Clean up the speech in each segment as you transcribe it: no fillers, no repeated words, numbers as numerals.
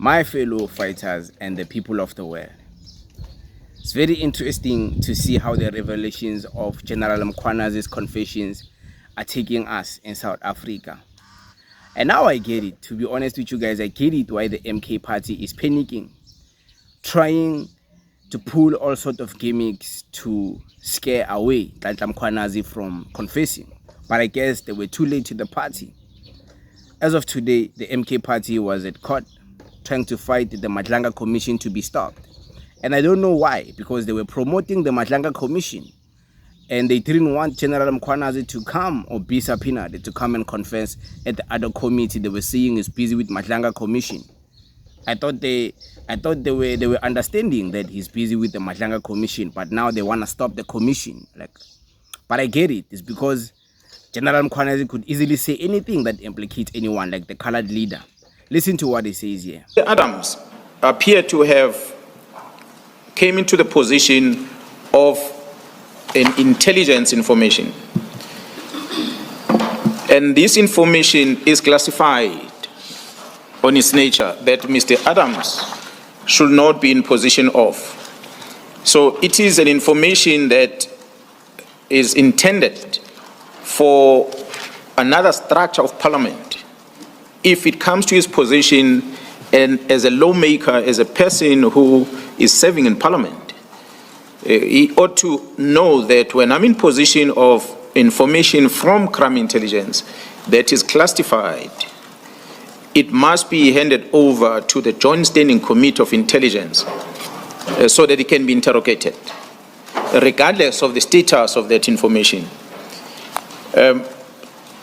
my fellow fighters and the people of the world. It's very interesting to see how the revelations of General Mkhwanazi's confessions are taking us in South Africa. And now I get it. To be honest with you guys, I get it why the MK party is panicking, trying to pull all sorts of gimmicks to scare away Mkhwanazi from confessing. But I guess they were too late to the party. As of today, the MK party was at court trying to fight the Madlanga Commission to be stopped. And I don't know why, because they were promoting the Madlanga Commission and they didn't want General Mkhwanazi to come or be subpoenaed to come and confess at the other committee they were saying is busy with Madlanga Commission. I thought they were understanding that he's busy with the Madlanga Commission, but now they want to stop the commission. But I get it. It's because General Mkhwanazi could easily say anything that implicates anyone, like the colored leader. Listen to what he says here. The Adams appear to have came into the position of an intelligence information. And this information is classified on its nature that Mr. Adams should not be in possession of. So it is an information that is intended for another structure of parliament. If it comes to his position and as a lawmaker, as a person who is serving in parliament, he ought to know that when I'm in possession of information from crime intelligence that is classified, it must be handed over to the Joint Standing Committee of Intelligence so that it can be interrogated, regardless of the status of that information.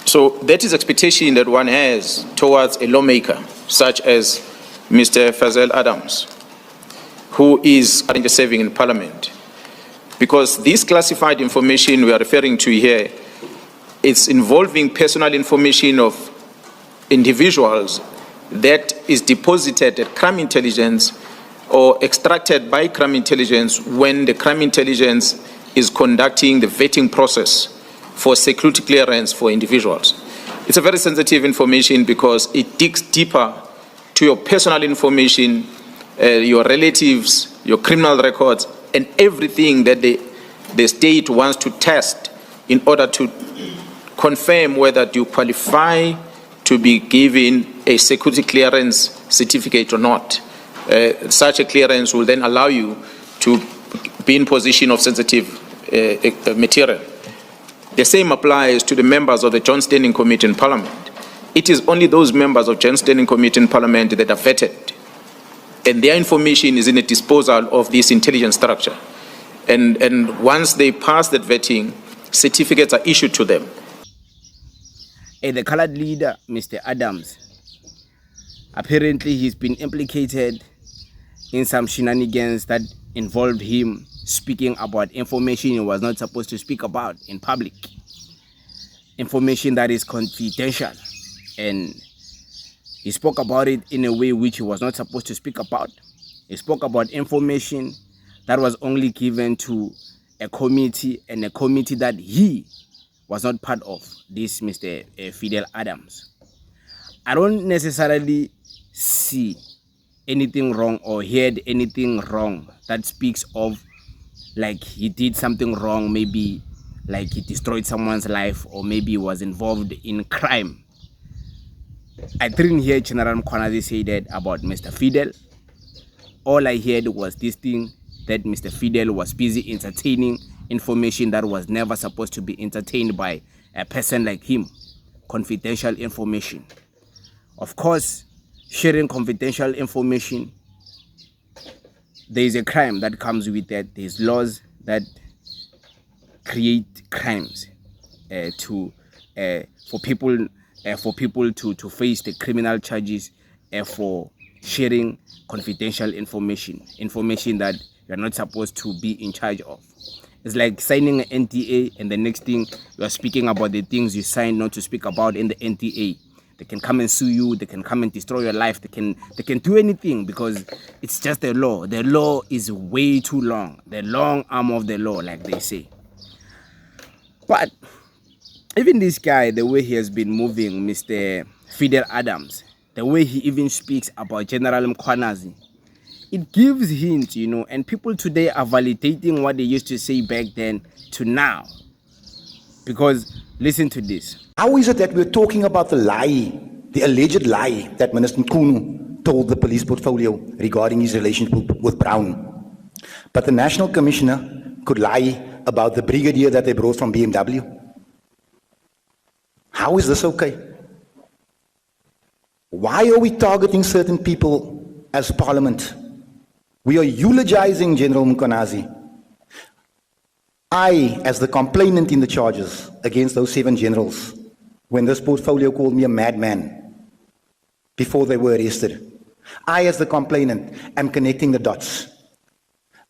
So that is expectation that one has towards a lawmaker, such as Mr. Fazel Adams, who is currently serving in Parliament. Because this classified information we are referring to here, it's involving personal information of individuals that is deposited at crime intelligence or extracted by crime intelligence when the crime intelligence is conducting the vetting process for security clearance for individuals. It's a very sensitive information because it digs deeper to your personal information, your relatives, your criminal records, and everything that the state wants to test in order to confirm whether you qualify to be given a security clearance certificate or not. Such a clearance will then allow you to be in possession of sensitive material. The same applies to the members of the Joint Standing Committee in Parliament. It is only those members of Joint Standing Committee in Parliament that are vetted, and their information is in the disposal of this intelligence structure. And once they pass that vetting, certificates are issued to them. The colored leader, Mr. Adams, apparently he's been implicated in some shenanigans that involved him speaking about information he was not supposed to speak about in public. Information that is confidential. And he spoke about it in a way which he was not supposed to speak about. He spoke about information that was only given to a committee, and a committee that he was not part of, this Mr. Fidel Adams. I don't necessarily see anything wrong or heard anything wrong that speaks of like he did something wrong, maybe like he destroyed someone's life or maybe was involved in crime. I didn't hear General Mkhwanazi say that about Mr. Fidel. All I heard was this thing that Mr. Fidel was busy entertaining information that was never supposed to be entertained by a person like him. Confidential information. Of course, sharing confidential information, there is a crime that comes with that. There's laws that create crimes for people to face the criminal charges for sharing confidential information that you're not supposed to be in charge of. It's like signing an NDA and the next thing you are speaking about the things you signed not to speak about in the NDA. They can come and sue you, they can come and destroy your life, they can do anything because it's just the law. The law is way too long. The long arm of the law, like they say. But even this guy, the way he has been moving, Mr. Fidel Adams, the way he even speaks about General Mkhwanazi, it gives hints, you know, and people today are validating what they used to say back then to now. Because listen to this. How is it that we're talking about the lie, the alleged lie that Minister Mkhunu told the police portfolio regarding his relationship with Brown? But the National Commissioner could lie about the brigadier that they brought from BMW? How is this okay? Why are we targeting certain people as Parliament? We are eulogizing General Mkhwanazi. I, as the complainant in the charges against those 7 generals, when this portfolio called me a madman before they were arrested, I, as the complainant, am connecting the dots.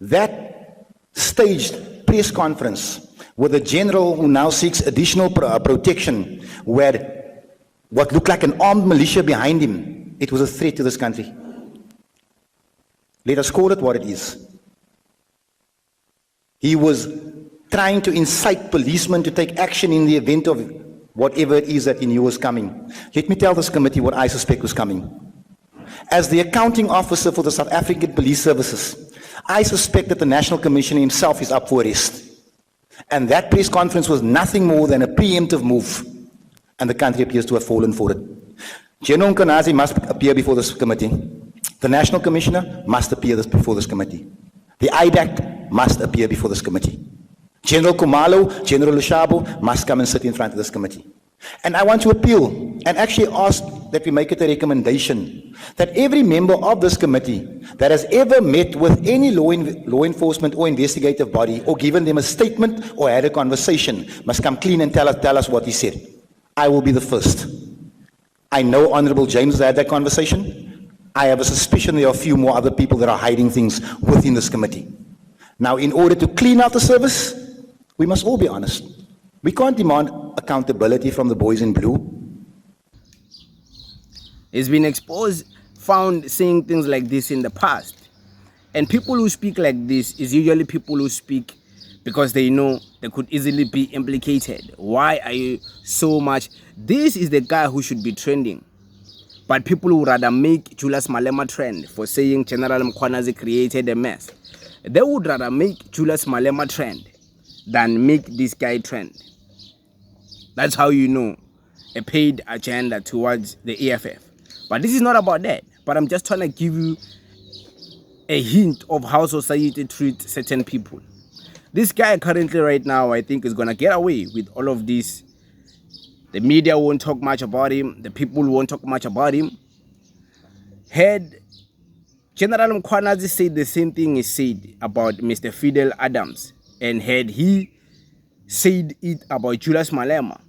That staged press conference with a general who now seeks additional protection, who had what looked like an armed militia behind him, it was a threat to this country. Let us call it what it is. He was trying to incite policemen to take action in the event of whatever it is that he knew was coming. Let me tell this committee what I suspect was coming. As the accounting officer for the South African Police Services, I suspect that the National Commissioner himself is up for arrest. And that press conference was nothing more than a preemptive move. And the country appears to have fallen for it. General Mkhwanazi must appear before this committee. The National Commissioner must appear before this committee. The IDAC must appear before this committee. General Kumalo, General Lushabo must come and sit in front of this committee. And I want to appeal and actually ask that we make it a recommendation that every member of this committee that has ever met with any law enforcement or investigative body or given them a statement or had a conversation must come clean and tell us what he said. I will be the first. I know Honorable James has had that conversation. I have a suspicion there are a few more other people that are hiding things within this committee. Now, in order to clean out the service, we must all be honest. We can't demand accountability from the boys in blue. It's been exposed, found saying things like this in the past. And people who speak like this is usually people who speak because they know they could easily be implicated. Why are you so much? This is the guy who should be trending. But people would rather make Julius Malema trend for saying General Mkhwanazi created a mess. They would rather make Julius Malema trend than make this guy trend. That's how you know a paid agenda towards the EFF. But this is not about that. But I'm just trying to give you a hint of how society treats certain people. This guy currently right now, I think, is going to get away with all of this. The media won't talk much about him. The people won't talk much about him. Had General Mkhwanazi said the same thing he said about Mr. Fidel Adams, and had he said it about Julius Malema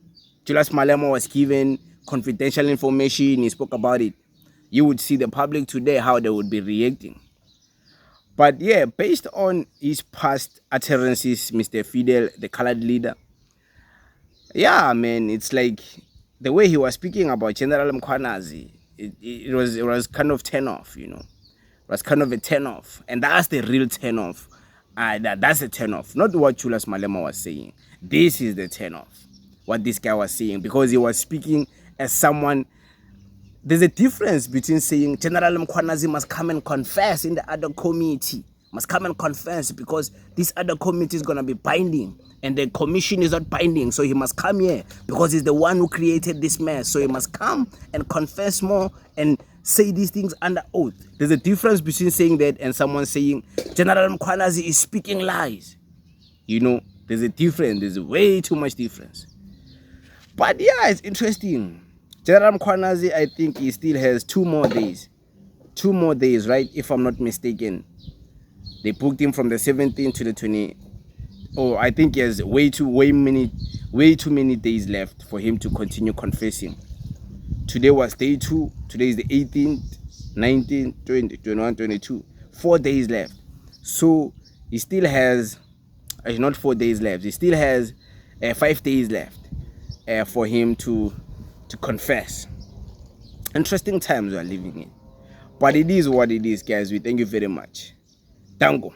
was given confidential information, he spoke about it, you would see the public today how they would be reacting. But yeah, based on his past utterances, Mr. Fidel, the colored leader, yeah, man, it's like the way he was speaking about General Mkhwanazi, it was kind of turn off, you know. It was kind of a turn off. And that's the real turn off. That's a turn off. Not what Julius Malema was saying. This is the turn off. What this guy was saying. Because he was speaking as someone. There's a difference between saying General Mkhwanazi must come and confess in the other committee. Must come and confess because this other committee is going to be binding. And the commission is not binding. So he must come here because he's the one who created this mess. So he must come and confess more and say these things under oath. There's a difference between saying that and someone saying General Mkhwanazi is speaking lies. You know, there's a difference. There's way too much difference. But yeah, it's interesting. General Mkhwanazi, I think he still has 2 more days. 2 more days, right? If I'm not mistaken. They booked him from the 17th to the 20th. Oh, I think he has way too many days left for him to continue confessing. Today was day 2. Today is the 18th, 19th, 20, 21, 22. 4 days left. So he still has, not 4 days left. He still has 5 days left for him to confess. Interesting times we are living in. But it is what it is, guys. We thank you very much. Tango.